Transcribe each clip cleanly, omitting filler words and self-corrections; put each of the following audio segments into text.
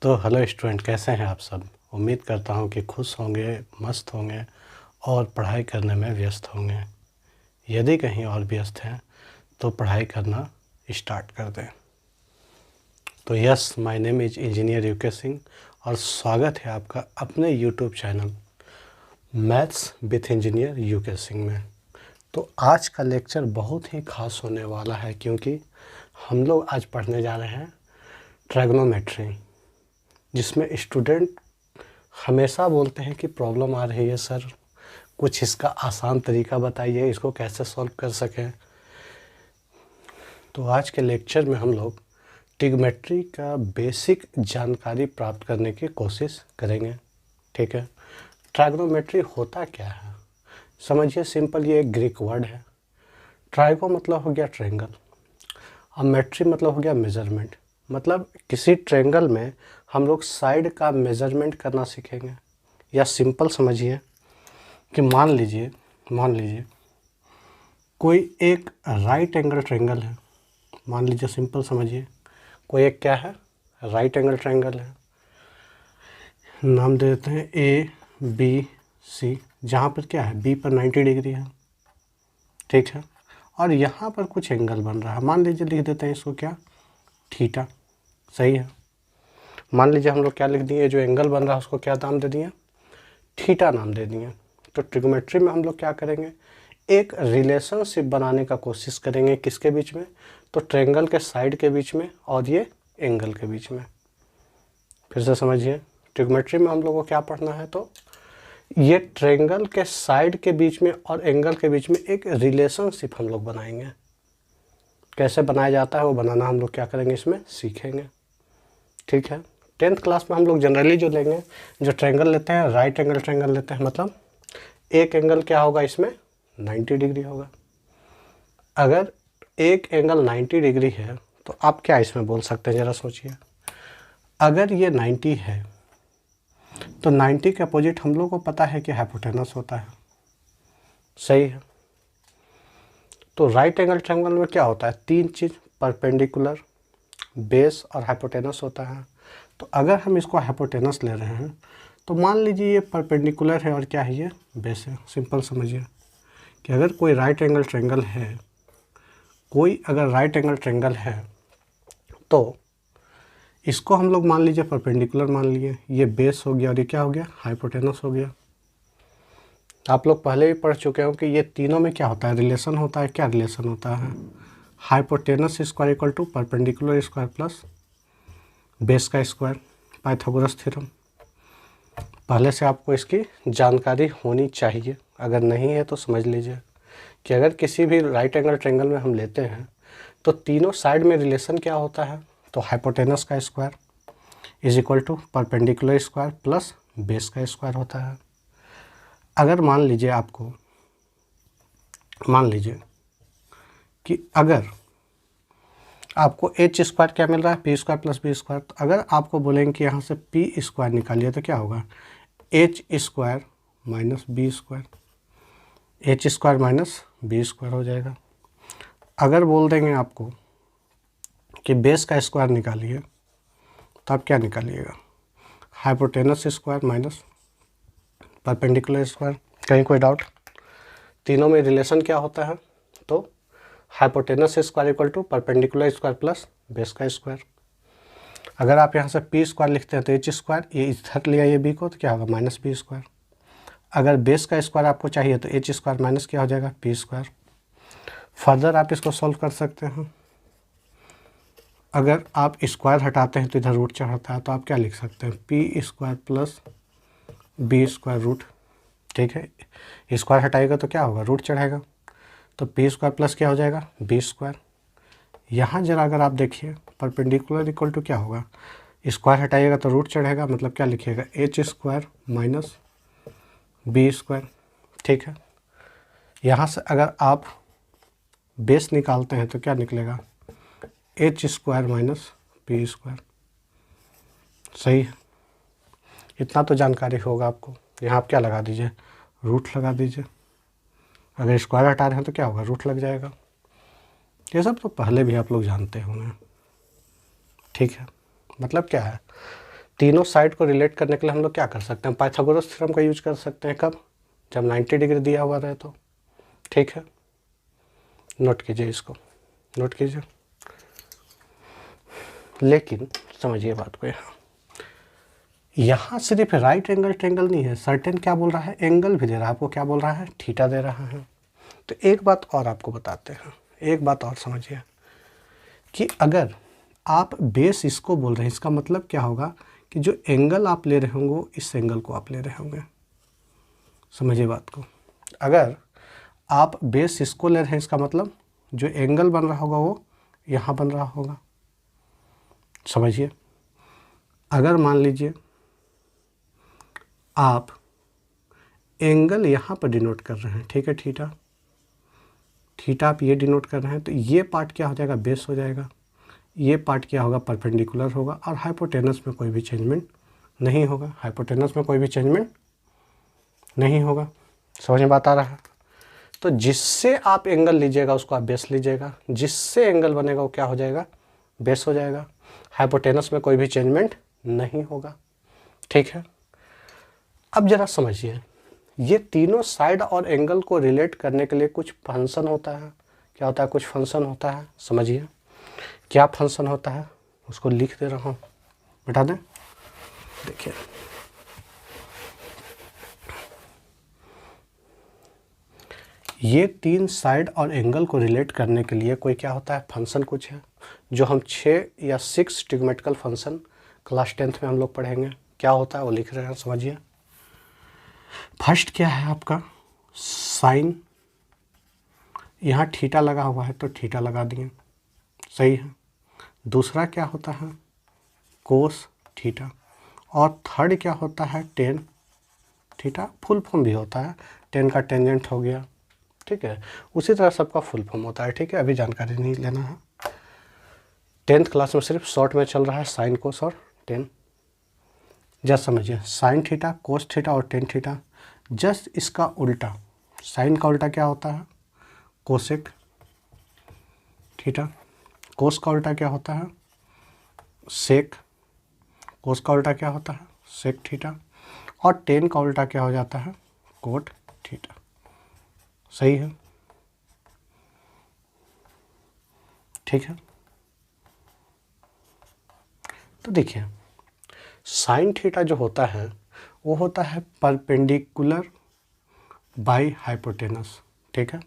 तो hello student, कैसे हैं आप सब। उम्मीद करता हूं कि खुश होंगे, मस्त होंगे और पढ़ाई करने में व्यस्त होंगे। यदि कहीं और व्यस्त हैं तो पढ़ाई करना स्टार्ट कर दें। तो yes, my name is engineer UK Singh और स्वागत है आपका अपने YouTube channel maths with engineer UK Singh में। तो आज का लेक्चर बहुत ही खास होने वाला है क्योंकि हम लोग आज पढ़ने जा रहे हैं ट्रिग्नोमेट्री, जिसमें स्टूडेंट हमेशा बोलते हैं कि प्रॉब्लम आ रही है सर, कुछ इसका आसान तरीका बताइए, इसको कैसे सॉल्व कर सकें। तो आज के लेक्चर में हम लोग ट्रिग्नोमेट्री का बेसिक जानकारी प्राप्त करने की कोशिश करेंगे। ठीक है, ट्रिग्नोमेट्री होता क्या है समझिए। सिंपल, ये एक ग्रीक वर्ड है। ट्राइगो मतलब हो गया ट्रायंगल और मेट्री मतलब हो गया मेज़रमेंट। मतलब किसी ट्रायंगल में हम लोग साइड का मेज़रमेंट करना सीखेंगे। या सिंपल समझिए कि मान लीजिए कोई एक राइट एंगल ट्रायंगल है। मान लीजिए, सिंपल समझिए, कोई एक क्या है, राइट एंगल ट्रायंगल है। नाम दे देते हैं ए बी सी, जहाँ पर क्या है, बी पर 90 डिग्री है। ठीक है, और यहाँ पर कुछ एंगल बन रहा है। मान लीजिए लिख देते हैं इसको क्या, थीटा। सही है, मान लीजिए हम लोग क्या लिख दिए, जो एंगल बन रहा है उसको क्या नाम दे दिए, थीटा नाम दे दिए। तो ट्रिग्नोमेट्री में हम लोग क्या करेंगे, एक रिलेशनशिप बनाने का कोशिश करेंगे। किसके बीच में, तो ट्रायंगल के साइड के बीच में और ये एंगल के बीच में। फिर से समझिए, ट्रिग्नोमेट्री में हम लोग को क्या पढ़ना है, तो ये ट्रायंगल के साइड के बीच में और एंगल के बीच में एक रिलेशनशिप हम लोग बनाएंगे। कैसे बनाया जाता है वो बनाना हम लोग क्या करेंगे, इसमें सीखेंगे। ठीक है, 10th क्लास में हम लोग जनरली जो लेंगे, जो ट्रायंगल लेते हैं, राइट एंगल ट्रायंगल लेते हैं। मतलब एक एंगल क्या होगा, इसमें 90 डिग्री होगा। अगर एक एंगल 90 डिग्री है तो आप क्या इसमें बोल सकते हैं, ज़रा सोचिए। अगर ये 90 है तो 90 के अपोजिट हम लोग को पता है कि हाइपोटेनस होता है। सही है, तो राइट एंगल ट्रायंगल में क्या होता है, तीन चीज़, परपेंडिकुलर, बेस और हाइपोटेनस होता है। तो अगर हम इसको हाइपोटेनस ले रहे हैं तो मान लीजिए ये परपेंडिकुलर है और क्या है, ये बेस है। सिंपल समझिए कि अगर कोई राइट एंगल ट्रायंगल है, तो इसको हम लोग मान लीजिए परपेंडिकुलर मान लिए, ये बेस हो गया और ये क्या हो गया, हाइपोटेनस हो गया। आप लोग पहले भी पढ़ चुके हो कि ये तीनों में क्या होता है, रिलेशन होता है। क्या रिलेशन होता है, hypotenuse square equal to perpendicular square plus base का स्क्वायर, पाइथागोरस थ्योरम। पहले से आपको इसकी जानकारी होनी चाहिए। अगर नहीं है तो समझ लीजिए कि अगर किसी भी राइट एंगल ट्रायंगल में हम लेते हैं तो तीनों साइड में रिलेशन क्या होता है, तो हाइपोटेनस का square is equal to perpendicular square plus base का स्क्वायर होता है। अगर मान लीजिए कि अगर आपको एच स्क्वायर क्या मिल रहा है, P square plus B square, तो अगर आपको बोलेंगे कि यहाँ से पी स्क्वायर निकालिए तो क्या होगा, H square minus B square, H square minus B square हो जाएगा। अगर बोल देंगे आपको कि बेस का स्क्वायर निकालिए तो आप क्या निकालिएगा, hypotenuse square minus perpendicular square. कहीं कोई डाउट, तीनों में रिलेशन क्या होता है, तो hypotenuse square equal to perpendicular square plus base का स्क्वायर। अगर आप यहाँ से पी स्क्वायर लिखते हैं तो एच स्क्वायर, ये इधर लिया ये बी को, तो क्या होगा, माइनस बी स्क्वायर। अगर बेस का स्क्वायर आपको चाहिए तो एच स्क्वायर माइनस क्या हो जाएगा, पी स्क्वायर। फर्दर आप इसको सॉल्व कर सकते हैं। अगर आप स्क्वायर हटाते हैं तो इधर रूट चढ़ता है, तो आप क्या लिख सकते हैं, P square plus B square root. ठीक है, स्क्वायर हटाएगा तो क्या होगा, रूट चढ़ेगा, तो पी स्क्वायर प्लस क्या हो जाएगा, बी स्क्वायर। यहाँ जरा अगर आप देखिए, परपेंडिकुलर इक्वल टू क्या होगा, स्क्वायर हटाइएगा तो रूट चढ़ेगा, मतलब क्या लिखिएगा, H square minus B square. ठीक है, यहाँ से अगर आप बेस निकालते हैं तो क्या निकलेगा, H square minus P square. सही है, इतना तो जानकारी होगा आपको। यहाँ आप क्या लगा दीजिए, रूट लगा दीजिए। अगर स्क्वायर हटा रहे हैं तो क्या होगा, रूट लग जाएगा। ये सब तो पहले भी आप लोग जानते होंगे। ठीक है, मतलब क्या है, तीनों साइड को रिलेट करने के लिए हम लोग क्या कर सकते हैं, पाइथागोरस थ्योरम का यूज कर सकते हैं। कब? जब 90 डिग्री दिया हुआ रहे तो। ठीक है, नोट कीजिए, इसको नोट कीजिए। लेकिन समझिए बात को, यहाँ सिर्फ राइट एंगल ट्रायंगल नहीं है, सर्टेन क्या बोल रहा है, एंगल भी दे रहा है आपको। क्या बोल रहा है? थीटा दे रहा है। तो एक बात और आपको बताते हैं, एक बात और समझिए कि अगर आप बेस इसको बोल रहे हैं, इसका मतलब क्या होगा कि जो एंगल आप ले रहे होंगे इस एंगल को आप ले रहे होंगे। समझिए बात को, अगर आप बेस इसको ले रहे हैं, इसका मतलब जो एंगल बन रहा होगा वो यहाँ बन रहा होगा। समझिए, अगर मान लीजिए आप एंगल यहाँ पर डिनोट कर रहे हैं, ठीक है, थीटा, थीटा आप ये डिनोट कर रहे हैं, तो ये पार्ट क्या हो जाएगा, बेस हो जाएगा। ये पार्ट क्या होगा, परपेंडिकुलर होगा। और हाइपोटेनस में कोई भी चेंजमेंट नहीं होगा, हाइपोटेनस में कोई भी चेंजमेंट नहीं होगा। समझ में बात आ रहा है? तो जिससे आप एंगल लीजिएगा उसको आप बेस लीजिएगा, जिससे एंगल बनेगा वो क्या हो जाएगा, बेस हो जाएगा। हाइपोटेनस में कोई भी चेंजमेंट नहीं होगा। ठीक है, अब जरा समझिए, ये तीनों साइड और एंगल को रिलेट करने के लिए कुछ फंक्शन होता है। क्या होता है? कुछ फंक्शन होता है। समझिए क्या फंक्शन होता है, उसको लिख दे रहा हूँ, बता दें। देखिए, ये तीन साइड और एंगल को रिलेट करने के लिए कोई क्या होता है, फंक्शन कुछ है, जो हम 6 या 6 ट्रिग्मेटिकल फंक्शन क्लास 10th में हम लोग पढ़ेंगे। क्या होता है वो लिख रहे हैं, समझिए। फर्स्ट क्या है आपका, साइन, यहाँ थीटा लगा हुआ है तो थीटा लगा दिए, सही है। दूसरा क्या होता है, कोस थीटा। और थर्ड क्या होता है, टेन थीटा। फुल फॉर्म भी होता है, टेन का टेंजेंट हो गया, ठीक है। उसी तरह सबका फुल फॉर्म होता है, ठीक है, अभी जानकारी नहीं लेना है। 10th क्लास में सिर्फ शॉर्ट में चल रहा है साइन, कोस और टेन। जस्ट समझिए, साइन थीटा, कोस थीटा और टेन थीटा। जस्ट इसका उल्टा, साइन का उल्टा क्या होता है, कोसेक थीटा। कोस का उल्टा क्या होता है, सेक। कोस का उल्टा क्या होता है, सेक थीटा। और टेन का उल्टा क्या हो जाता है, कोट थीटा। सही है, ठीक है। तो देखिए, साइन थीटा जो होता है वो होता है परपेंडिकुलर बाय हाइपोटेनस, ठीक है।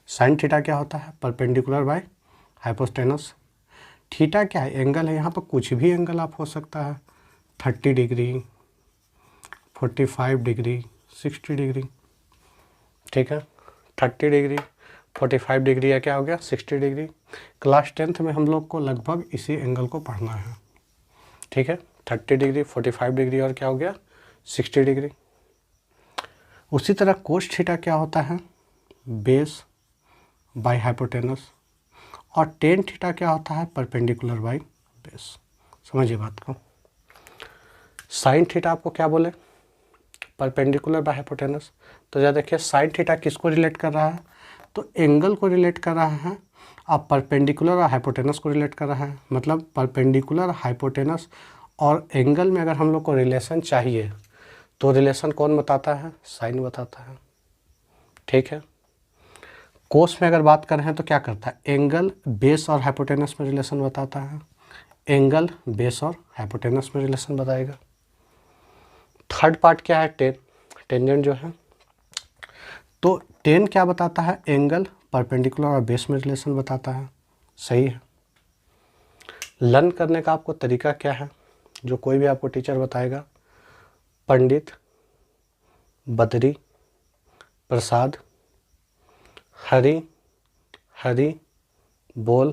साइन थीटा क्या होता है, परपेंडिकुलर बाय हाइपोटेनस। थीटा क्या है, एंगल है। यहाँ पर कुछ भी एंगल आप हो सकता है, 30 डिग्री, 45 डिग्री, 60 डिग्री, ठीक है। 30 डिग्री, 45 डिग्री या क्या हो गया, 60 डिग्री। क्लास 10th में हम लोग को लगभग इसी एंगल को पढ़ना है, ठीक है। 30 डिग्री, 45 डिग्री और क्या हो गया, 60 डिग्री। उसी तरह कोस थीटा क्या होता है, बेस बाय हाइपोटेनस। और टेन थीटा क्या होता है, परपेंडिकुलर बाय बेस। समझिए बात को। साइन थीटा आपको क्या बोले, परपेंडिकुलर बाय हाइपोटेनस। तो जरा देखिए, साइन थीटा किसको रिलेट कर रहा है, तो एंगल को रिलेट कर रहा है। अब परपेंडिकुलर और हाइपोटेनस को रिलेट कर रहा है, मतलब परपेंडिकुलर, हाइपोटेनस और एंगल में अगर हम लोग को रिलेशन चाहिए तो रिलेशन कौन बताता है, साइन बताता है, ठीक है। कोस में अगर बात कर रहे हैं तो क्या करता है, एंगल बेस और हाइपोटेनस में रिलेशन बताता है। एंगल बेस और हाइपोटेनस में रिलेशन बताएगा। थर्ड पार्ट क्या है, टेन, टेंजेंट जो है। तो टेन क्या बताता है, एंगल परपेंडिकुलर और बेस में रिलेशन बताता है, सही है। लर्न करने का आपको तरीका क्या है, जो कोई भी आपको टीचर बताएगा, पंडित, बद्री, प्रसाद, हरी, हरी, बोल,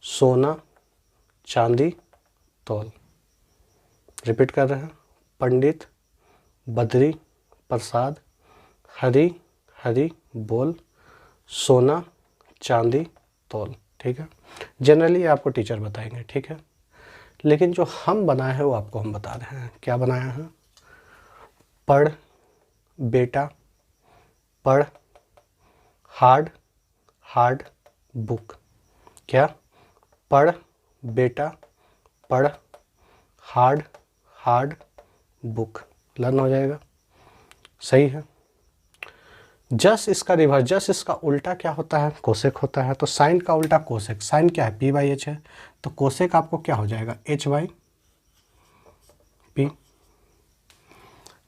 सोना, चांदी, तौल। रिपीट कर रहे हैं, पंडित, बद्री, प्रसाद, हरी, हरी, बोल, सोना, चांदी, तौल, ठीक है। जनरली आपको टीचर बताएंगे, ठीक है। लेकिन जो हम बनाए हैं वो आपको हम बता रहे हैं। क्या बनाया है, पढ़ बेटा, पढ़ हार्ड, हार्ड बुक। क्या, पढ़ बेटा, पढ़ हार्ड, हार्ड बुक, लर्न हो जाएगा। सही है। जस्ट इसका रिवर्स, जस्ट इसका उल्टा क्या होता है, कोसेक होता है। तो साइन का उल्टा कोसेक, साइन क्या है, पी बाई एच है, तो कोसेक आपको क्या हो जाएगा, एच बाई पी।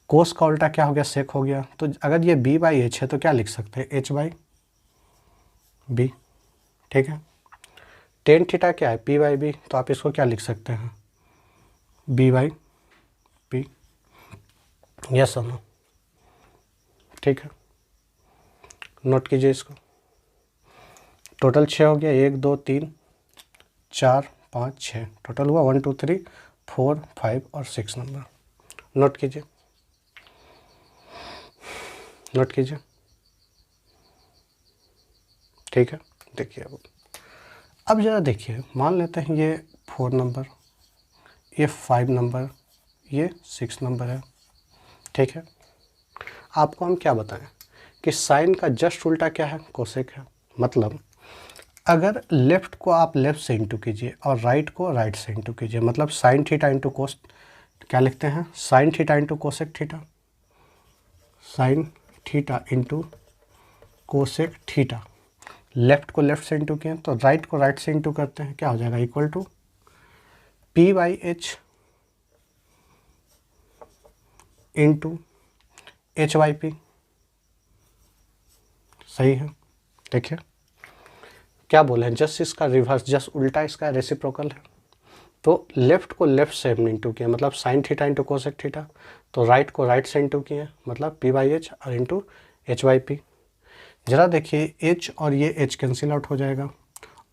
कोस का उल्टा क्या हो गया, सेक हो गया। तो अगर ये बी बाई एच है तो क्या लिख सकते हैं, एच बाई बी। ठीक है। टेन थीटा क्या है, पी बाई बी, तो आप इसको क्या लिख सकते हैं, बी बाई पी। यस और नो। ठीक है, नोट कीजिए इसको। टोटल 6 हो गया, 1 2 3 4 5 6, टोटल हुआ 1 2 3 4 5 और 6 नंबर। नोट कीजिए, नोट कीजिए। ठीक है। देखिए अब ज़रा देखिए, मान लेते हैं ये 4 नंबर, ये 5 नंबर, ये 6 नंबर है। ठीक है। आपको हम क्या बताएं कि साइन का जस्ट उल्टा क्या है, कोसेक है। मतलब अगर लेफ़्ट को आप लेफ़्ट से इंटू कीजिए और राइट को राइट से इंटू कीजिए, मतलब साइन थीटा इंटू कोस, क्या लिखते हैं, sine theta into cosec theta, sine theta into cosec theta. Left को लेफ़्ट से इंटू किए तो राइट को राइट से इंटू करते हैं, क्या हो जाएगा, equal to P by H into H by P. सही है। देखिए क्या बोले हैं, जस्ट इसका रिवर्स, जस्ट उल्टा इसका रेसिप्रोकल है। तो लेफ़्ट को लेफ़्ट से हमने इंटू किया, मतलब sine theta into cosec theta. तो राइट को राइट से इंटू किए, मतलब पी बाई एच और इंटू एच वाई पी। ज़रा देखिए, एच और ये एच कैंसिल आउट हो जाएगा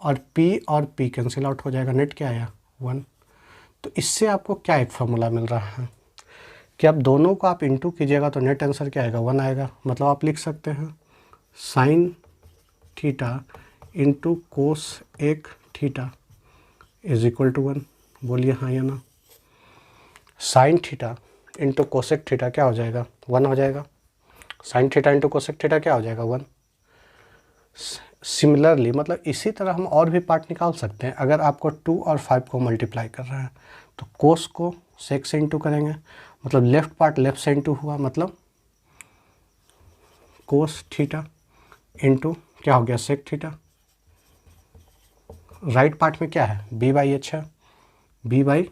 और पी और पी कैंसिल आउट हो जाएगा। नेट क्या आया, 1। तो इससे आपको क्या एक फार्मूला मिल रहा है कि अब दोनों को आप इंटू कीजिएगा तो नेट आंसर क्या आएगा, 1 आएगा। मतलब आप लिख सकते हैं साइन थीटा इंटू कोस एक थीटा इज इक्वल टू 1। बोलिए हाँ या ना। Sine theta into cosec theta क्या हो जाएगा, 1 हो जाएगा। Sine theta into cosec theta क्या हो जाएगा, 1। सिमिलरली मतलब इसी तरह हम और भी पार्ट निकाल सकते हैं। अगर आपको 2 और 5 को मल्टीप्लाई कर रहा है तो कोस को सेक से इंटू करेंगे, मतलब लेफ्ट पार्ट लेफ्ट से इंटू हुआ, मतलब कोस थीटा इंटू क्या हो गया, सेक थीटा। राइट पार्ट में क्या है, बी बाई एच है, बी बाई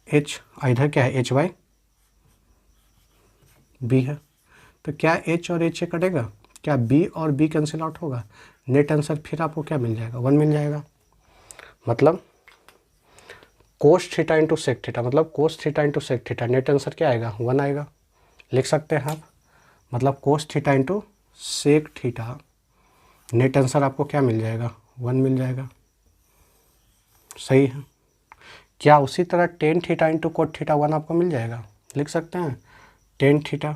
एच, इधर क्या है, एच बाई बी है। तो क्या एच और एच कटेगा, क्या बी और बी कैंसिल आउट होगा, नेट आंसर फिर आपको क्या मिल जाएगा, 1 मिल जाएगा। मतलब cos theta into sec theta, मतलब cos theta into sec theta, net answer क्या आएगा, 1 आएगा। लिख सकते हैं आप, मतलब cos theta into sec theta, net answer आपको क्या मिल जाएगा, 1 मिल जाएगा। सही है। क्या उसी तरह tan theta into cot theta 1 आपको मिल जाएगा, लिख सकते हैं tan theta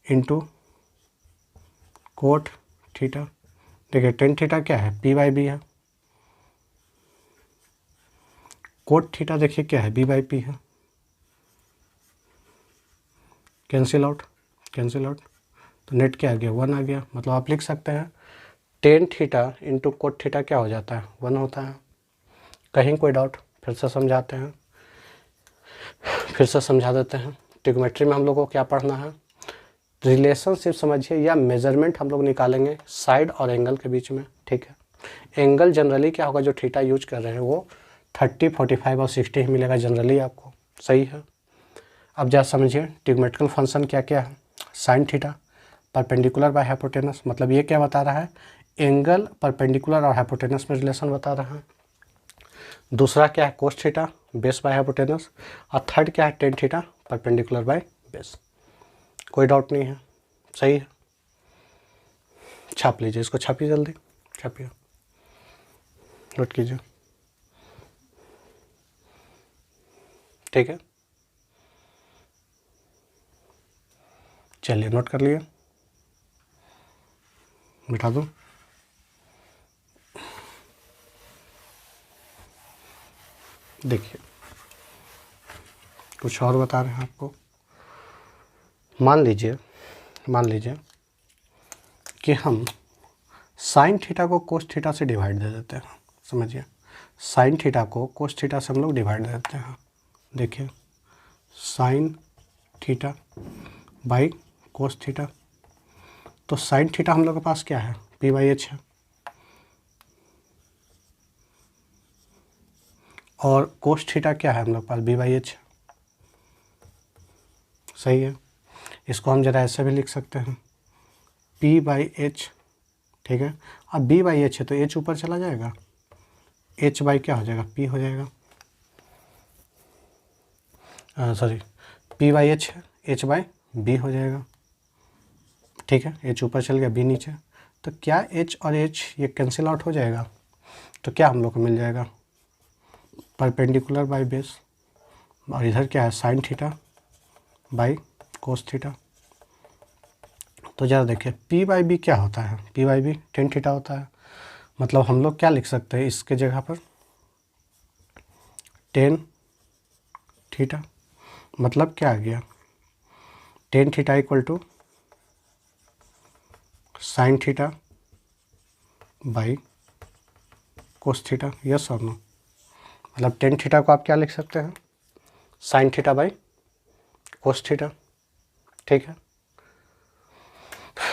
into cot theta. देखिए टेन थीटा क्या है, पी बाई बी है, कोट थीटा देखिए क्या है, बी बाई पी है। कैंसिल आउट, कैंसिल आउट, तो नेट क्या आ गया, 1 आ गया। मतलब आप लिख सकते हैं tan theta into cot theta क्या हो जाता है, 1 होता है। कहीं कोई डाउट, फिर से समझाते हैं, फिर से समझा देते हैं। ट्रिग्नोमेट्री में हम लोगों को क्या पढ़ना है, रिलेशनशिप समझिए या मेजरमेंट हम लोग निकालेंगे साइड और एंगल के बीच में। ठीक है। एंगल जनरली क्या होगा, जो थीटा यूज कर रहे हैं वो 30, 45 और 60 ही मिलेगा जनरली आपको। सही है। अब जरा समझिए ट्रिग्नोमेट्रिकल फंक्शन क्या क्या है। Sine theta perpendicular by hypotenuse, मतलब ये क्या बता रहा है, एंगल परपेंडिकुलर और हाइपोटेनस में रिलेशन बता रहा है। दूसरा क्या है, cos theta base by hypotenuse, और थर्ड क्या है, tan theta perpendicular by base. कोई डाउट नहीं है। सही है। छाप लीजिए इसको, छापिए जल्दी, छापिए, नोट कीजिए। ठीक है, चलिए नोट कर लिए, बिठा दूँ। देखिए कुछ और बता रहे हैं आपको। मान लीजिए कि हम साइन थीटा को कोस थीटा से डिवाइड दे देते हैं। समझिए साइन थीटा को कोस थीटा से हम लोग डिवाइड देते हैं। देखिए sign theta by cos theta, तो साइन थीटा हम लोग के पास क्या है, पी बाई एच है, और कोस थीटा क्या है हम लोग के पास, बी बाई एच है। सही है, इसको हम जरा ऐसे भी लिख सकते हैं, पी बाई एच। ठीक है, अब बी बाई एच है तो एच ऊपर चला जाएगा, एच बाई क्या हो जाएगा, पी हो जाएगा, सॉरी पी बाई एच है, एच बाई बी हो जाएगा। ठीक है, एच ऊपर चल गया, बी नीचे, तो क्या एच और एच ये कैंसिल आउट हो जाएगा, तो क्या हम लोग को मिल जाएगा, परपेंडिकुलर बाई बेस, और इधर क्या है sine theta by cos theta. तो ज़रा देखिए पी बाई बी क्या होता है, P by B tan theta होता है, मतलब हम लोग क्या लिख सकते हैं इसके जगह पर, टेन थीटा, मतलब क्या आ गया, tan theta equal to sine theta by cos theta, yes और नो। मतलब टेन थीटा को आप क्या लिख सकते हैं, sine theta by cos theta. ठीक है,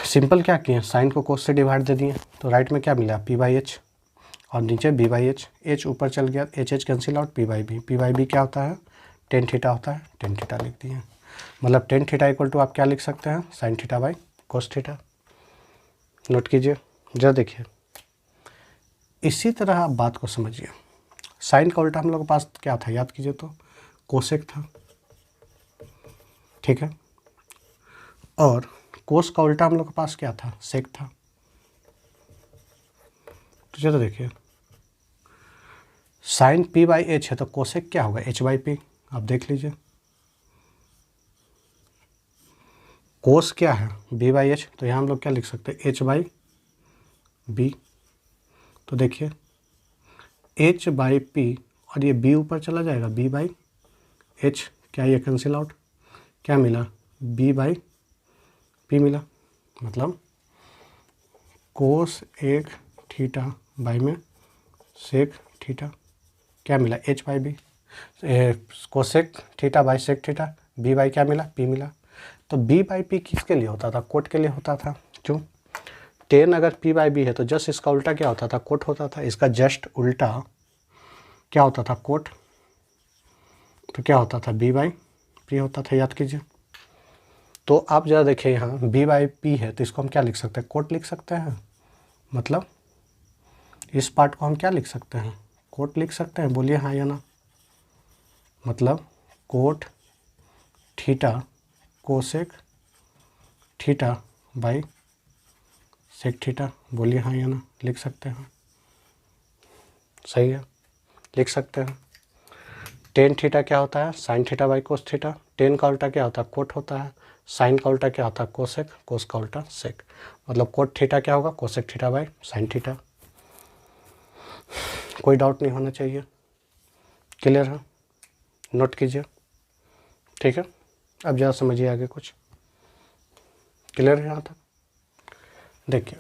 सिंपल क्या किए, साइन को कोस से डिवाइड दे दिए, तो राइट में क्या मिला, पी बाई एच, और नीचे बी बाई एच, एच ऊपर चल गया, H H cancel out, P by B क्या होता है, टेन थीटा होता है, टेन थीटा लिख दिए। मतलब टेन थीटा इक्वल टू आप क्या लिख सकते हैं, sine theta by cos theta. Note कीजिए, जरा देखिए, इसी तरह आप बात को समझिए, साइन का उल्टा हम लोग के पास क्या था, याद कीजिए तो कोसेक था। ठीक है, और कोस का उल्टा हम लोग के पास क्या था, सेक था। तो चलो देखिए, साइन पी बाई एच है तो कोसेक क्या होगा, एच बाई पी। आप देख लीजिए, कोस क्या है, बी बाई एच, तो यहाँ हम लोग क्या लिख सकते हैं, एच बाई बी। तो देखिए एच बाई पी, और ये बी ऊपर चला जाएगा, बी बाई एच, क्या ये कैंसिल आउट, क्या मिला, बी बाई पी मिला। मतलब कोस एक थीटा बाई में सेक थीटा, क्या मिला, H by B, cosec theta by sec theta, B by क्या मिला, पी मिला। तो बी बाई पी किसके लिए होता था, कोट के लिए होता था। क्यों, टेन अगर पी बाई बी है तो जस्ट इसका उल्टा क्या होता था, कोट होता था। इसका जस्ट उल्टा क्या होता था, कोट। तो क्या होता था, बी बाई पी होता था, याद कीजिए। तो आप ज़रा देखिए, यहाँ बी बाई पी है तो इसको हम क्या लिख सकते हैं, कोट लिख सकते हैं। मतलब इस पार्ट को हम क्या लिख सकते हैं, कोट लिख सकते हैं, बोलिए हाँ या ना। मतलब cot theta cosec theta by sec theta, बोलिए हाँ या ना, लिख सकते हैं। सही है, लिख सकते हैं। टेन थीटा क्या होता है, sine theta by cos theta. Ten का उल्टा क्या होता है, कोट होता है। साइन का उल्टा क्या होता है, कोसेक। कोस का उल्टा सेक। मतलब कोट थीटा क्या होगा, cosec theta by sine theta. कोई डाउट नहीं होना चाहिए, क्लियर है, नोट कीजिए। ठीक है, अब ज़रा समझिए आगे कुछ, क्लियर है यहाँ तक। देखिए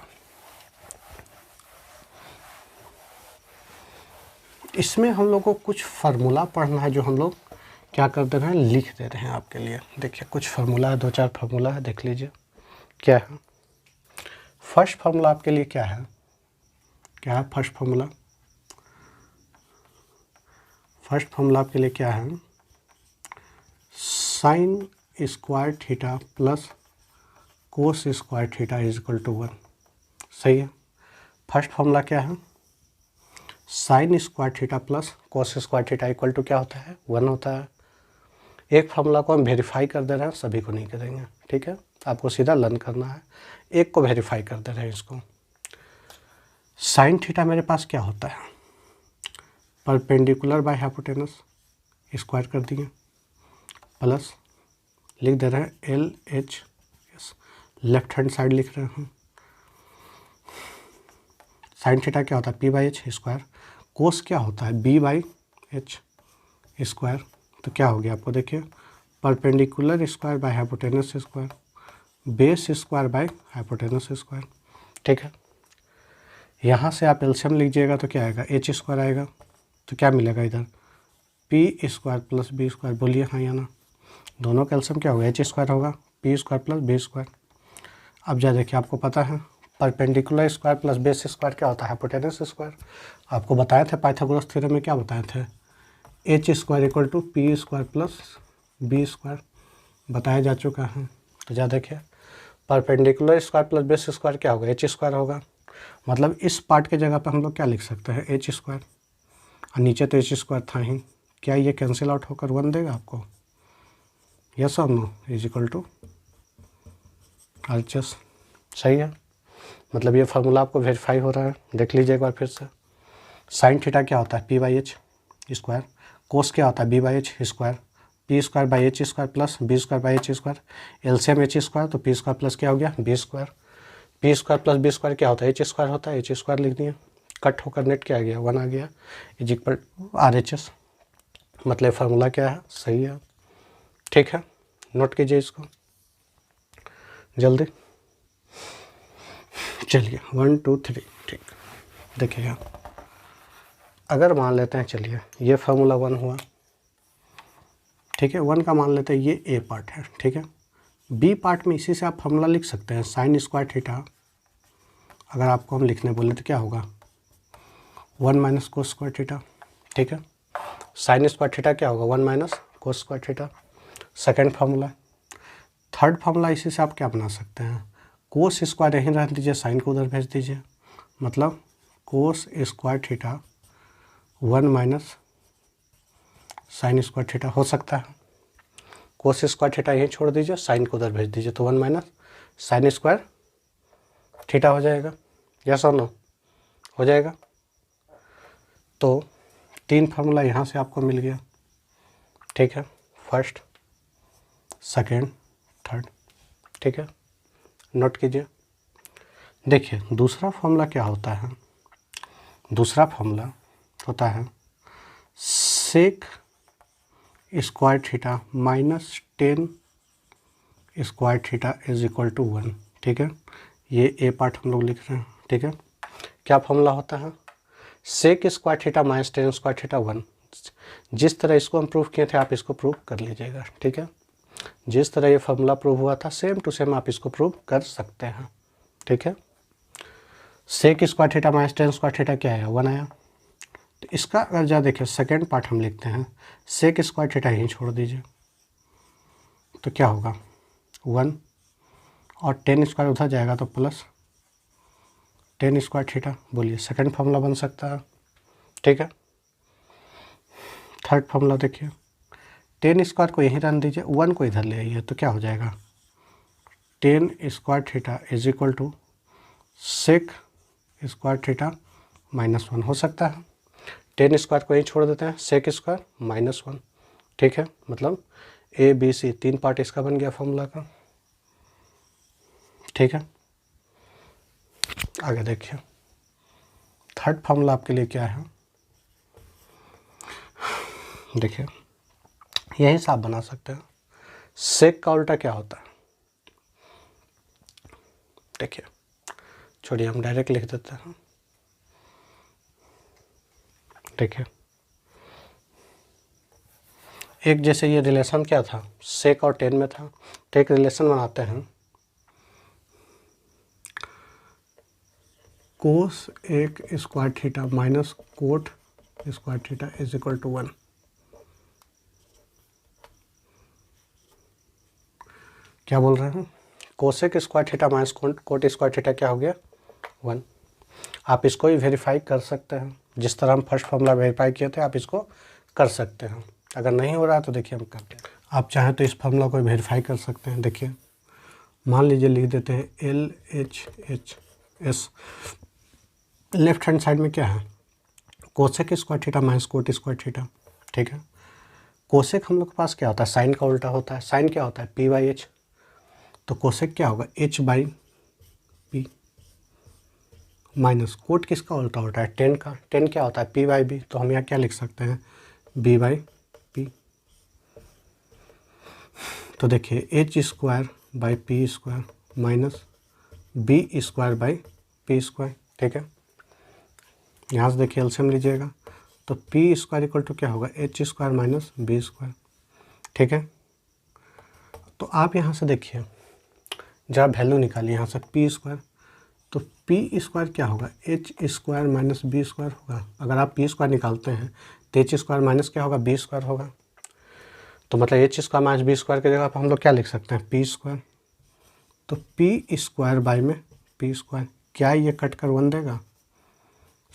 इसमें हम लोग को कुछ फार्मूला पढ़ना है, जो हम लोग क्या कर दे रहे हैं, लिख दे रहे हैं आपके लिए। देखिए कुछ फार्मूला है, दो चार फार्मूला है, देख लीजिए क्या है। फर्स्ट फार्मूला आपके लिए क्या है, क्या है फर्स्ट फार्मूला। फर्स्ट फार्मूला आपके लिए क्या है, sine square theta plus cos square theta is equal to 1। सही है, फर्स्ट फार्मूला क्या है, sine square theta plus cos square theta equal to क्या होता है, 1 होता है। एक फार्मूला को हम वेरीफाई कर दे रहे हैं, सभी को नहीं करेंगे, ठीक है, आपको सीधा लर्न करना है। एक को वेरीफाई कर दे रहे हैं, इसको साइन थीटा मेरे पास क्या होता है, परपेंडिकुलर बाय हाइपोटेनस, स्क्वायर कर दिए, प्लस लिख दे रहे हैं L H S, left hand side लिख रहे हैं। साइन थीटा क्या होता है, P by H square. Cos क्या होता है, बी बाई एच स्क्वायर। तो क्या हो गया आपको, देखिए perpendicular square by hypotenuse square, base square by hypotenuse square. ठीक है, यहाँ से आप एलसीएम लीजिएगा तो क्या आएगा, एच स्क्वायर आएगा, तो क्या मिलेगा इधर P square plus B square, बोलिए हाँ या ना। दोनों का एलसीएम क्या होगा एच स्क्वायर होगा, P square plus B square. अब जा देखिए आपको पता है perpendicular square plus base square क्या होता है हाइपोटेनस स्क्वायर। आपको बताए थे पाइथागोरस थ्योरम में क्या बताए थे H square equal to P square plus B square बताया जा चुका है। तो जा देखिए perpendicular square plus base square क्या होगा एच स्क्वायर होगा, मतलब इस पार्ट के जगह पर हम लोग क्या लिख सकते हैं एच स्क्वायर, और नीचे तो एच स्क्वायर था ही, क्या ये कैंसिल आउट होकर 1 देगा आपको, यस और no, is equal to RHS। सही है, मतलब ये फार्मूला आपको वेरीफाई हो रहा है, देख लीजिए एक बार फिर से। साइन थीटा क्या होता है P by H square, cos क्या होता है B by H square, P square by H square plus B square by H square, LCM H square तो पी स्क्वायर प्लस क्या हो गया B square, P square plus B square क्या होता है एच स्क्वायर होता है, एच स्क्वायर लिख दिया, कट होकर नेट क्या आ गया 1 आ गया, इज इक्वल RHS। मतलब फार्मूला क्या है सही है, ठीक है, नोट कीजिए इसको जल्दी। चलिए 1 2 3 ठीक, देखिएगा अगर मान लेते हैं, चलिए ये फार्मूला 1 हुआ, ठीक है, 1 का मान लेते हैं ये ए पार्ट है, ठीक है। बी पार्ट में इसी से आप फार्मूला लिख सकते हैं साइन स्क्वायर थीटा, अगर आपको हम लिखने बोले तो क्या होगा 1 माइनस कोस स्क्वायर थीटा, ठीक है। साइन स्क्वायर थीटा क्या होगा 1 minus cos square theta, second formula. Third formula इसी से आप क्या बना सकते हैं कोस स्क्वायर यहीं रख दीजिए, साइन को उधर भेज दीजिए, मतलब कोस square theta 1 minus sign square theta हो सकता है, कोस स्क्वायर थीटा यहीं छोड़ दीजिए, साइन को उधर भेज दीजिए, तो 1 माइनस साइन स्क्वायर थीटा हो जाएगा, यस और नो हो जाएगा। तो 3 फार्मूला यहाँ से आपको मिल गया, ठीक है, फर्स्ट सेकेंड थर्ड, ठीक है, नोट कीजिए। देखिए दूसरा फार्मूला क्या होता है, दूसरा फार्मूला होता है sec square theta minus 10 square theta is equal to 1, ठीक है, ये ए पार्ट हम लोग लिख रहे हैं, ठीक है। क्या फार्मूला होता है sec square theta minus 10 square theta 1, जिस तरह इसको हम प्रूव किए थे आप इसको प्रूव कर लीजिएगा, ठीक है। जिस तरह ये फार्मूला प्रूव हुआ था सेम टू सेम आप इसको प्रूव कर सकते हैं, ठीक है। Sec square theta minus 10 square theta क्या आया 1 आया, तो इसका अगर जा देखिए सेकेंड पार्ट हम लिखते हैं सेक स्क्वायर थीटा यहीं छोड़ दीजिए, तो क्या होगा 1 और 10 स्क्वायर उधर जाएगा तो प्लस 10 स्क्वायर थीटा, बोलिए सेकेंड फार्मूला बन सकता है, ठीक है। थर्ड फार्मूला देखिए 10 स्क्वायर को यहीं रन दीजिए, 1 को इधर ले आइए, तो क्या हो जाएगा 10 square theta is equal to sec square theta minus 1 हो सकता है, 10 स्क्वायर को यहीं छोड़ देते हैं सेक स्क्वायर माइनस 1, ठीक है, मतलब ए बी सी 3 पार्ट इसका बन गया फार्मूला का, ठीक है। आगे देखिए थर्ड फार्मूला आपके लिए क्या है, देखिए यही से आप बना सकते हैं सेक का उल्टा क्या होता है, देखिए छोड़िए हम डायरेक्ट लिख देते हैं, देखिए एक जैसे ये रिलेशन क्या था सेक और 10 में था, तो एक रिलेशन बनाते हैं कोस एक square theta minus cot square theta is equal to 1, क्या बोल रहे हैं cosec square theta minus cot square theta क्या हो गया 1। आप इसको ही वेरीफाई कर सकते हैं, जिस तरह हम फर्स्ट फार्मूला वेरीफाई किए थे आप इसको कर सकते हैं, अगर नहीं हो रहा तो देखिए हम करते हैं, आप चाहें तो इस फार्मूला को वेरीफाई कर सकते हैं। देखिए मान लीजिए लिख देते हैं LHS, लेफ्ट हैंड साइड में क्या है cosec square theta minus cot square theta, ठीक है। कोसेक हम लोग के पास क्या होता है साइन का उल्टा होता है, साइन क्या होता है P बाई एच, तो कोसेक क्या होगा H by P, minus cot किसका उल्टा होता है 10 का, 10 क्या होता है P बाई बी, तो हम यहाँ क्या लिख सकते हैं B बाई पी, तो देखिए H square by P square minus B square by P square, ठीक है। यहाँ से देखिए एलसीएम लीजिएगा तो पी स्क्वायर इक्वल टू क्या होगा, H square minus B square. ठीक है, तो आप यहाँ से देखिए, जब वैल्यू निकालिए यहाँ से पी स्क्वायर, तो पी स्क्वायर क्या होगा, H square minus B square होगा। अगर आप पी स्क्वायर निकालते हैं तो एच स्क्वायर माइनस क्या होगा, बी स्क्वायर होगा। तो मतलब H square minus B square की जगह पर हम लोग क्या लिख सकते हैं, पी स्क्वायर। तो पी स्क्वायर बाय में पी स्क्वायर, क्या ये कट कर 1 देगा,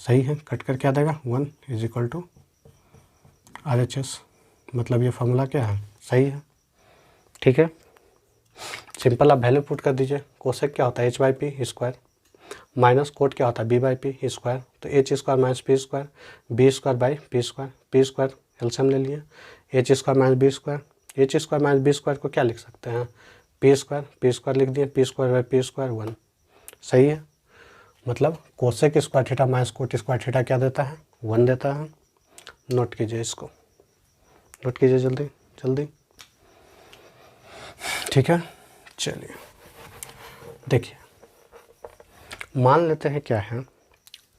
सही है, कट कर क्या देगा 1 इज इक्वल टू RHS। मतलब ये फार्मूला क्या है, सही है। ठीक है, सिंपल आप वैल्यू पुट कर दीजिए। कोसेक क्या होता है, H by P square, minus cot क्या होता है, बी बाई पी स्क्वायर। तो H square minus P square, B square by P square, P square LCM ले लिए, H square minus B square. H square minus B square को क्या लिख सकते हैं, पी स्क्वायर लिख दिए, P square by P square 1, सही है। मतलब cosec square theta minus cot square theta क्या देता है, 1 देता है। नोट कीजिए इसको, नोट कीजिए जल्दी जल्दी। ठीक है, चलिए देखिए, मान लेते हैं क्या है,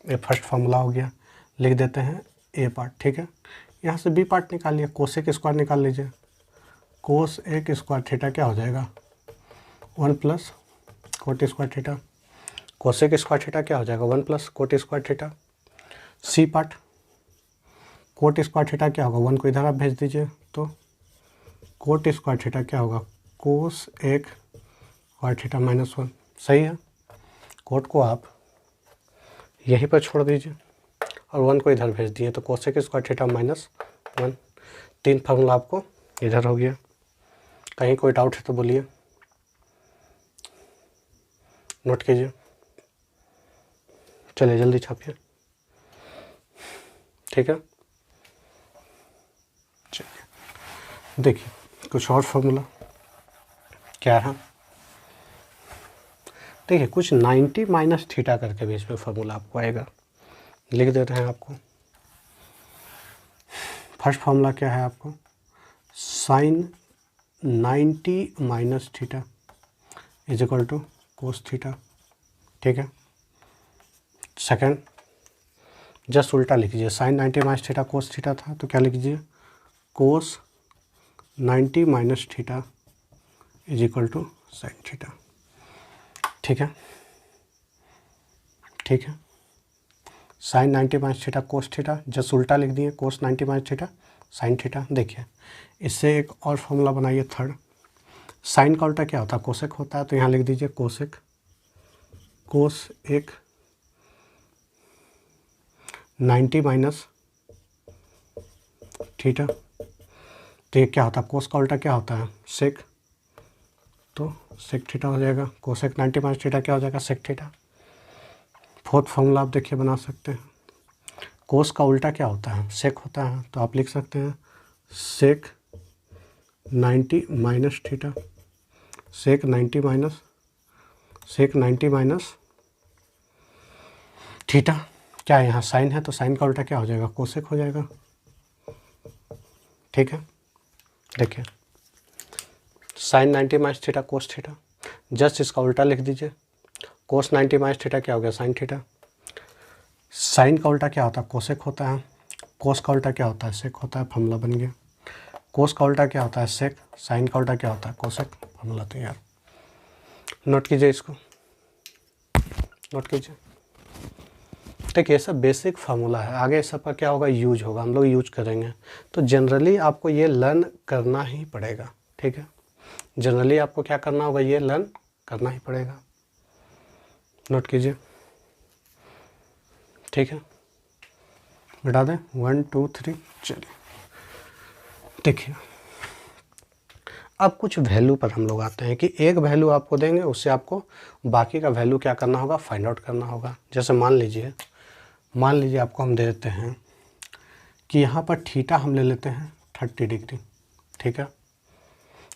ये फर्स्ट फार्मूला हो गया, लिख देते हैं ए पार्ट। ठीक है, यहाँ से बी पार्ट निकालिए, कोसेक स्क्वायर निकाल लीजिए। कोस एक स्क्वायर थीटा क्या हो जाएगा, 1 plus cot square theta. Cosec square theta क्या हो जाएगा, 1 plus cot square theta. C part, cot square theta क्या होगा, 1 को इधर आप भेज दीजिए, तो कोट स्क्वायर थीटा क्या होगा, कोस एक स्क्वायर थीटा माइनस 1, सही है। कोट को आप यहीं पर छोड़ दीजिए और 1 को इधर भेज दिए, तो cosec square theta minus 1। 3 formula आपको इधर हो गया। कहीं कोई डाउट है तो बोलिए, नोट कीजिए, चलिए जल्दी छापिए। ठीक है, चलिए देखिए कुछ और फार्मूला क्या है। देखिए कुछ 90 माइनस थीटा करके भी इसमें फार्मूला आपको आएगा, लिख देते हैं आपको। फर्स्ट फार्मूला क्या है आपको, sine 90 minus theta is equal to cos theta. ठीक है, सेकंड जस्ट उल्टा लिख लीजिए, sine 90 minus theta cos theta था, तो क्या लिख लीजिए, cos 90 minus theta is equal to sine theta. ठीक है, ठीक है, sine 90 minus theta cos theta, just उल्टा लिख दिए, cos 90 minus theta sine theta. देखिए इससे एक और फॉर्मूला बनाइए थर्ड, साइन का उल्टा क्या होता है, कोसेक होता है, तो यहाँ लिख दीजिए कोसेक, कोस एक 90 माइनस थीटा, तो ये क्या होता है, कोस का उल्टा क्या होता है, सेक, तो सेक थीटा हो जाएगा। कोसेक 90 माइनस थीटा क्या हो जाएगा, सेक थीटा। फोर्थ फॉर्मूला आप देखिए बना सकते हैं, कोस का उल्टा क्या होता है, सेक होता है, तो आप लिख सकते हैं सेक 90 माइनस थीटा, सेक 90 माइनस, सेक 90 माइनस थीटा। क्या है यहाँ साइन है, तो साइन का उल्टा क्या हो जाएगा, कोसेक हो जाएगा। ठीक है, देखिए sine 90 minus theta cos theta, just इसका उल्टा लिख दीजिए, कोस 90 माइनस थीटा क्या हो गया, साइन थीटा। साइन का उल्टा क्या होता है, कोसेक होता है, कोस का उल्टा क्या होता है, सेक होता है, फॉर्मूला बन गया। कोस का उल्टा क्या होता है, सेक, साइन का उल्टा क्या होता है, कोसेक, फॉर्मूला तैयार। नोट कीजिए इसको, नोट कीजिए। देखिए सब बेसिक फार्मूला है, आगे सब का क्या होगा, यूज होगा, हम लोग यूज करेंगे। तो जनरली आपको ये लर्न करना ही पड़ेगा। ठीक है, जनरली आपको क्या करना होगा, ये लर्न करना ही पड़ेगा। नोट कीजिए, ठीक है, बिठा दें 1 2 3। चलिए देखिए अब कुछ वैल्यू पर हम लोग आते हैं कि एक वैल्यू आपको देंगे, उससे आपको बाकी का वैल्यू क्या करना होगा, फाइंड आउट करना होगा। जैसे मान लीजिए आपको हम दे देते हैं कि यहाँ पर थीटा हम ले लेते हैं 30 डिग्री। ठीक है,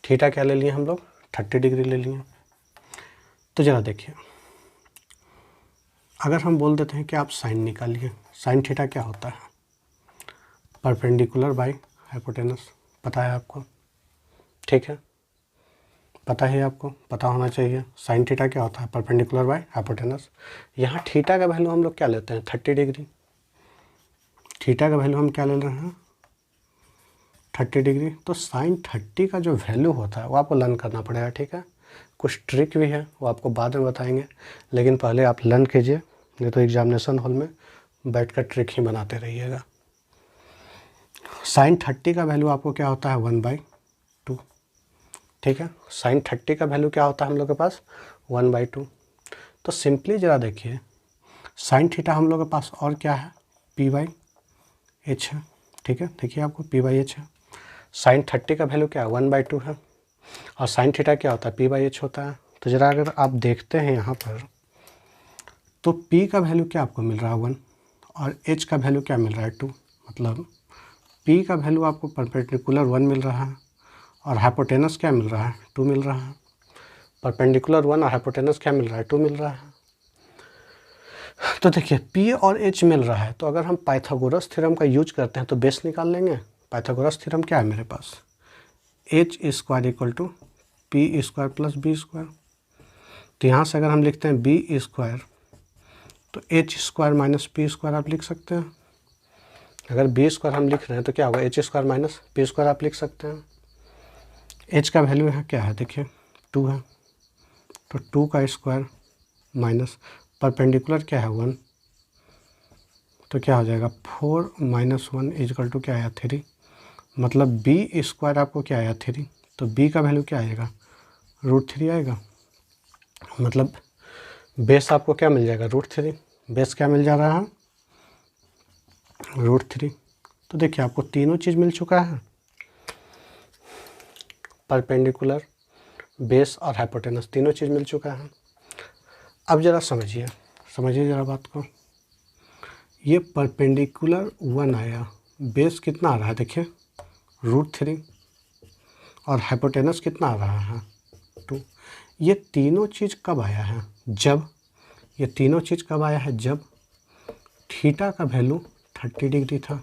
थीटा क्या ले लिए हम लोग, 30 डिग्री ले लिए। तो जरा देखिए, अगर हम बोल देते हैं कि आप साइन निकालिए, साइन थीटा क्या होता है, परपेंडिकुलर बाय हाइपोटेनस, पता है आपको। ठीक है, पता है आपको, पता होना चाहिए। साइन थीटा क्या होता है, परपेंडिकुलर बाय हाइपोटेनस। यहाँ थीटा का वैल्यू हम लोग क्या लेते हैं, 30 डिग्री। थीटा का वैल्यू हम क्या ले रहे हैं 30 डिग्री। तो साइन 30 का जो वैल्यू होता है वो आपको लर्न करना पड़ेगा, ठीक है। कुछ ट्रिक भी है वो आपको बाद में बताएंगे, लेकिन पहले आप लर्न कीजिए, नहीं तो एग्जामिनेशन हॉल में बैठकर ट्रिक ही बनाते रहिएगा। साइन 30 का वैल्यू आपको क्या होता है 1/2, ठीक है। साइन 30 का वैल्यू क्या होता है हम लोग के पास 1/2। तो सिंपली ज़रा देखिए, साइन थीटा हम लोग के पास और क्या है p/h है, ठीक है। देखिए आपको p/h है। साइन 30 का वैल्यू क्या है 1/2 है, और साइन थीटा क्या होता है p/h होता है। तो ज़रा अगर आप देखते हैं यहाँ पर, तो p का वैल्यू क्या आपको मिल रहा है 1 और h का वैल्यू क्या मिल रहा है 2। मतलब p का वैल्यू आपको परपेंडिकुलर 1 मिल रहा है और हाइपोटेनस क्या मिल रहा है 2 मिल रहा है। परपेंडिकुलर 1 और हाइपोटेनस क्या मिल रहा है 2 मिल रहा है। तो देखिए p और h मिल रहा है, तो अगर हम पाइथागोरस थ्योरम का यूज करते हैं तो बेस निकाल लेंगे। पाइथागोरस थ्योरम क्या है मेरे पास h² = p² + b²। तो यहाँ से अगर हम लिखते हैं b² तो h² - p² आप लिख सकते हैं। अगर b² हम लिख रहे हैं तो क्या होगा h² - p² आप लिख सकते हैं। h का वैल्यू यहाँ क्या है देखिए 2 है, तो 2 का स्क्वायर माइनस परपेंडिकुलर क्या है 1, तो क्या हो जाएगा 4 - 1 = क्या आया 3। मतलब b² आपको क्या आया 3, तो b का वैल्यू क्या आएगा √3 आएगा। मतलब बेस आपको क्या मिल जाएगा √3। बेस क्या मिल जा रहा है √3। तो देखिए आपको तीनों चीज़ मिल चुका है, परपेंडिकुलर, बेस और हाइपोटेनस, तीनों चीज़ मिल चुका है। अब ज़रा समझिए ज़रा बात को, ये परपेंडिकुलर 1 आया, बेस कितना आ रहा है देखिए √3 और हाइपोटेनस कितना आ रहा है 2। ये तीनों चीज़ कब आया है जब थीटा का वैल्यू 30 डिग्री था।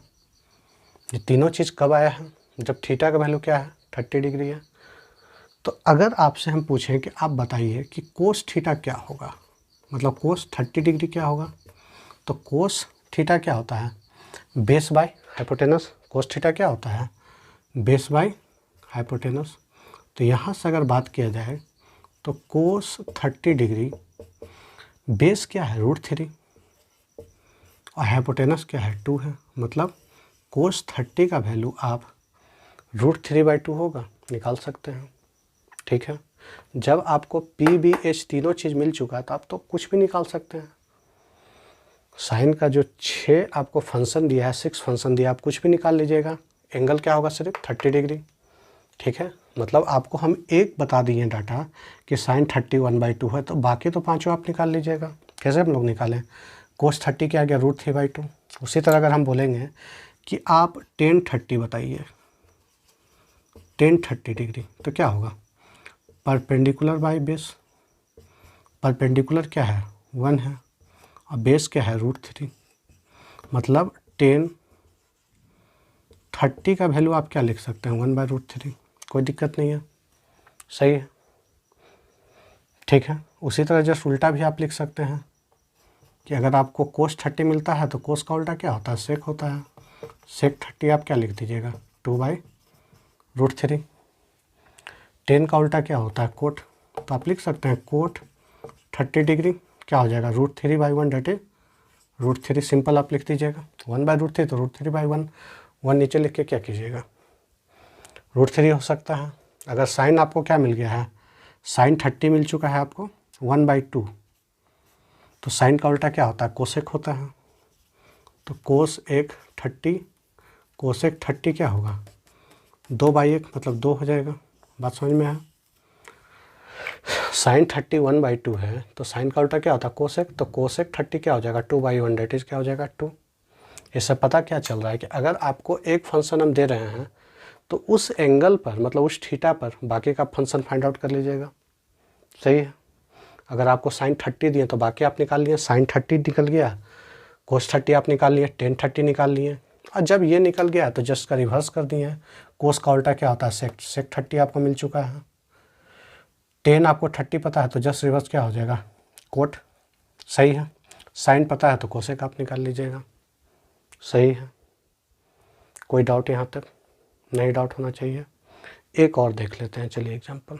ये तीनों चीज़ कब आया है जब थीटा का वैल्यू क्या है 30 डिग्री है। तो अगर आपसे हम पूछें कि आप बताइए कि कोस थीटा क्या होगा, मतलब कोस 30 डिग्री क्या होगा, तो कोस थीटा क्या होता है base by hypotenuse. Cos theta क्या होता है बेस बाय हाइपोटेनस। तो यहाँ से अगर बात किया जाए तो कोस 30 डिग्री बेस क्या है √3 और हाइपोटेनस क्या है 2 है। मतलब कोस 30 का वैल्यू आप √3/2 होगा, निकाल सकते हैं, ठीक है। जब आपको p/b/h तीनों चीज़ मिल चुका है तो आप तो कुछ भी निकाल सकते हैं। साइन का जो 6 आपको फंक्शन दिया है 6 फंक्शन दिया, आप कुछ भी निकाल लीजिएगा। एंगल क्या होगा सिर्फ 30 डिग्री, ठीक है। मतलब आपको हम एक बता दिए डाटा कि साइन 30 1/2 है, तो बाकी तो पाँचों आप निकाल लीजिएगा। कैसे हम लोग निकालें, कोस 30 क्या आ गया √3/2। उसी तरह अगर हम बोलेंगे कि आप tan 30 बताइए, tan 30 डिग्री, तो क्या होगा परपेंडिकुलर बाय बेस। परपेंडिकुलर क्या है 1 है और बेस क्या है √3। मतलब tan 30 का वैल्यू आप क्या लिख सकते हैं 1/√3, कोई दिक्कत नहीं है, सही है, ठीक है। उसी तरह जस्ट उल्टा भी आप लिख सकते हैं कि अगर आपको कोस 30 मिलता है तो कोस का उल्टा क्या होता है सेक होता है। सेक 30 आप क्या लिख दीजिएगा 2/√3। tan का उल्टा क्या होता है कोट, तो आप लिख सकते हैं कोट 30 डिग्री क्या हो जाएगा √3/1 डेट इज √3। सिंपल आप लिख दीजिएगा 1/√3 तो √3/1, 1 नीचे लिख के क्या कीजिएगा √3 हो सकता है। अगर साइन आपको क्या मिल गया है साइन 30 मिल चुका है आपको 1/2, तो साइन का उल्टा क्या होता है कोसेक होता है। तो कोसेक 30 क्या होगा 2/1 मतलब 2 हो जाएगा। बात समझ में है। साइन 30 1/2 है तो साइन का उल्टा क्या होता है कोसेक, तो कोसेक 30 क्या हो जाएगा 2/1 डेट इज क्या हो जाएगा 2। इससे पता क्या चल रहा है कि अगर आपको एक फंक्शन हम दे रहे हैं तो उस एंगल पर मतलब उस थीटा पर बाकी का फंक्शन फाइंड आउट कर लीजिएगा, सही है। अगर आपको साइन 30 दिए तो बाकी आप निकाल लिए, साइन 30 निकल गया, कोस 30 आप निकाल लिए, tan 30 निकाल लिए, और जब ये निकल गया तो जस्ट का रिवर्स कर दिए। कोस का उल्टा क्या होता है सेक 30 आपको मिल चुका है। tan आपको 30 पता है तो जस्ट रिवर्स क्या हो जाएगा कोट, सही है। साइन पता है तो कोसेक आप निकाल लीजिएगा, सही है। कोई डाउट यहाँ तक? नहीं डाउट होना चाहिए। एक और देख लेते हैं, चलिए एग्जांपल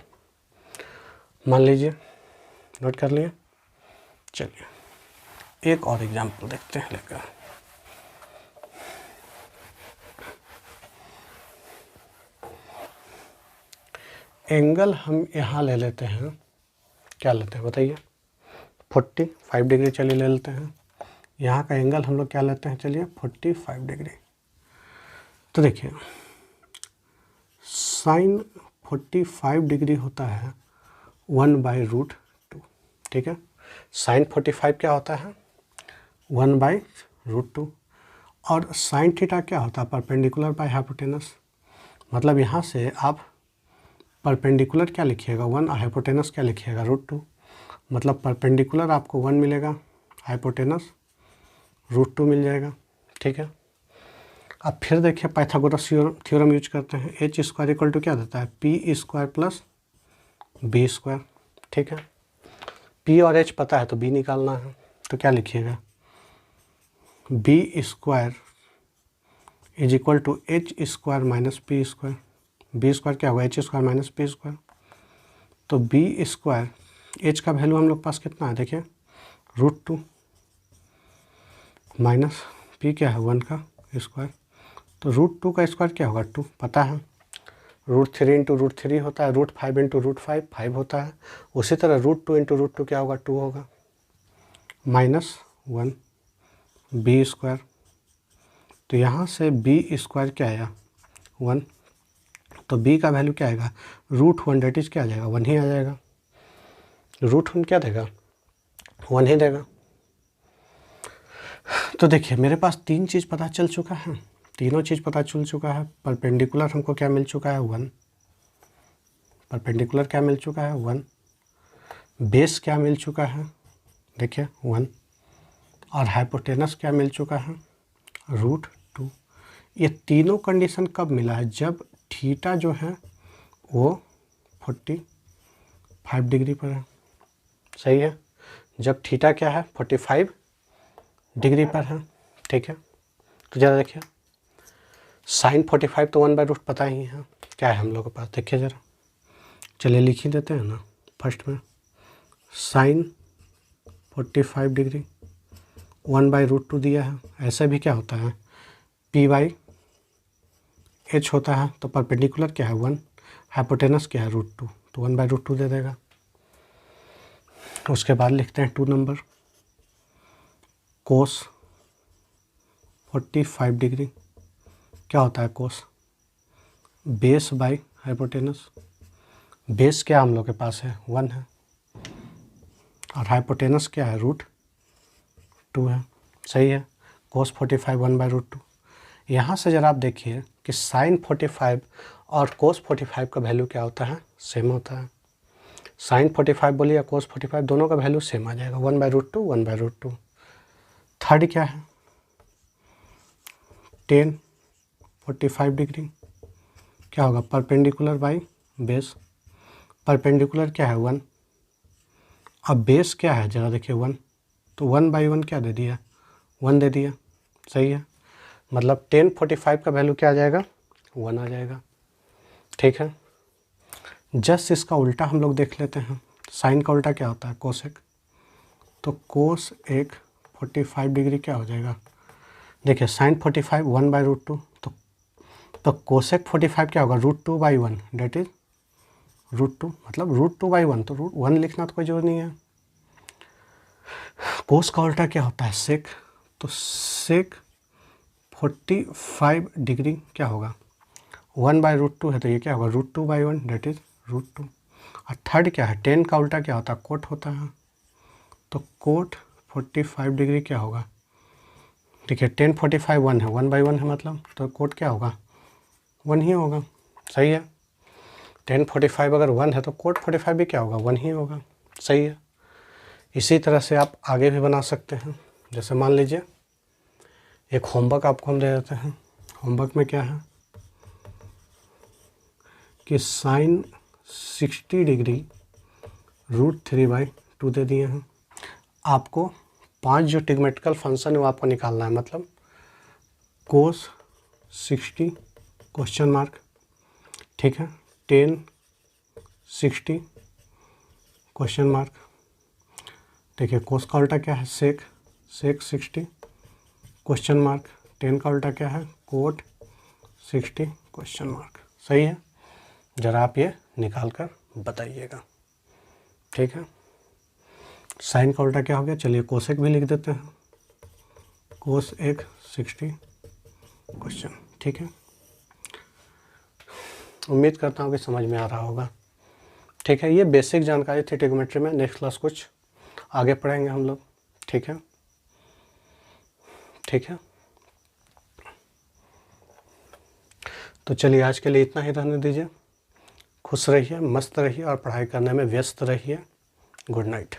मान लीजिए, नोट कर लिए। चलिए एक और एग्जांपल देखते हैं लेकर। एंगल हम यहाँ ले लेते हैं, क्या लेते हैं बताइए? 45 डिग्री चलिए ले लेते हैं। यहाँ का एंगल हम लोग क्या लेते हैं? चलिए 45 डिग्री। तो देखिए साइन 45 डिग्री होता है 1/√2, ठीक है। साइन 45 क्या होता है? 1/√2। और साइन थीटा क्या होता है? Perpendicular by hypotenuse. मतलब यहाँ से आप परपेंडिकुलर क्या लिखिएगा? 1, और हाइपोटेनस क्या लिखिएगा? √2। मतलब परपेंडिकुलर आपको 1 मिलेगा, हाइपोटेनस √2 मिल जाएगा, ठीक है। अब फिर देखिए पाइथागोरस थ्योरम यूज करते हैं। h² = क्या देता है? p² + b², ठीक है। p और h पता है तो b निकालना है, तो क्या लिखिएगा? b² = h² - p²। b² क्या होगा? h² - p²। तो b², h का वैल्यू हम लोग पास कितना है देखिए? √2 माइनस p क्या है? 1 का स्क्वायर। तो √2 का स्क्वायर क्या होगा? 2 पता है। √3 × √3 होता है, √5 × √5 5 होता है। उसी तरह √2 × √2 क्या होगा? 2 होगा, -1 b²। तो यहाँ से b² क्या आया? 1। तो b का वैल्यू क्या आएगा? √1 डेट इज क्या आ जाएगा? 1 ही आ जाएगा। √1 क्या देगा? 1 ही देगा। तो देखिए मेरे पास 3 चीज़ पता चल चुका है, तीनों चीज़ पता चल चुका है। परपेंडिकुलर हमको क्या मिल चुका है? 1। परपेंडिकुलर क्या मिल चुका है? 1। बेस क्या मिल चुका है? देखिए 1। और हाइपोटेनस क्या मिल चुका है? √2। ये तीनों कंडीशन कब मिला है? जब थीटा जो है वो 45 डिग्री पर है, सही है। जब थीटा क्या है? 45 डिग्री पर है, ठीक है। तो ज़रा देखिए साइन 45 तो 1/√2 पता ही है, क्या है हम लोग के पास? देखिए ज़रा, चलिए लिख ही देते हैं ना। फर्स्ट में साइन 45 डिग्री 1/√2 दिया है। ऐसे भी क्या होता है? p/h होता है। तो परपेंडिकुलर क्या है? 1, हाइपोटेनस क्या है? √2, तो 1/√2 दे देगा। उसके बाद लिखते हैं 2 नंबर, कोस 45 डिग्री क्या होता है? कोस बेस बाई हाइपोटेनस। बेस क्या हम लोग के पास है? 1 है, और हाइपोटेनस क्या है? √2 है, सही है। कोस 45 1/√2। यहाँ से ज़रा आप देखिए कि साइन 45 और कोस 45 का वैल्यू क्या होता है? सेम होता है। साइन 45 बोलिए या कोस 45, दोनों का वैल्यू सेम आ जाएगा, 1/√2 1/√2। थर्ड क्या है? tan 45 डिग्री क्या होगा? Perpendicular by base. परपेंडिकुलर क्या है? 1। अब बेस क्या है? ज़रा देखिए 1, तो 1/1 क्या दे दिया? 1 दे दिया, सही है। मतलब tan 45 का वैल्यू क्या आ जाएगा? 1 आ जाएगा, ठीक है। जस्ट इसका उल्टा हम लोग देख लेते हैं। साइन का उल्टा क्या होता है? कोसेक। तो कोस 45 डिग्री क्या हो जाएगा? देखिए साइन 45 1/√2, तो कोसेक 45 क्या होगा? √2/1 डेट इज √2। मतलब √2/1, तो √1 लिखना तो कोई जरूरी नहीं है। कोस का उल्टा क्या होता है? सेक। तो सेक 45 डिग्री क्या होगा? 1/√2 है, तो ये क्या होगा? √2/1 डेट इज √2। और थर्ड क्या है? tan का उल्टा क्या होता है? कोट होता है। तो कोट 45 डिग्री क्या होगा? देखिए tan 45 1 है, 1/1 है, मतलब तो कोट क्या होगा? 1 ही होगा, सही है। tan 45 अगर 1 है तो कोट 45 भी क्या होगा? 1 ही होगा, सही है। इसी तरह से आप आगे भी बना सकते हैं। जैसे मान लीजिए एक होमवर्क आपको हम दे देते हैं। होमवर्क में क्या है कि साइन 60 डिग्री √3/2 दे दिए हैं। आपको 5 जो ट्रिग्मेटिकल फंक्शन है वो आपको निकालना है। मतलब कोस 60 क्वेश्चन मार्क, ठीक है। 10 60 क्वेश्चन मार्क। देखिए कोस का उल्टा क्या है, सेक, सेक 60 क्वेश्चन मार्क। 10 का उल्टा क्या है, कोट 60 क्वेश्चन मार्क। सही है, ज़रा आप ये निकाल कर बताइएगा, ठीक है। साइन का उल्टा क्या हो गया, चलिए कोसेक भी लिख देते हैं, कोस एक 60 क्वेश्चन, ठीक है। उम्मीद करता हूँ कि समझ में आ रहा होगा, ठीक है। ये बेसिक जानकारी थी ट्रिग्नोमेट्री में। नेक्स्ट क्लास कुछ आगे पढ़ेंगे हम लोग, ठीक है, ठीक है। तो चलिए आज के लिए इतना ही रहने दीजिए। खुश रहिए, मस्त रहिए और पढ़ाई करने में व्यस्त रहिए। Good night.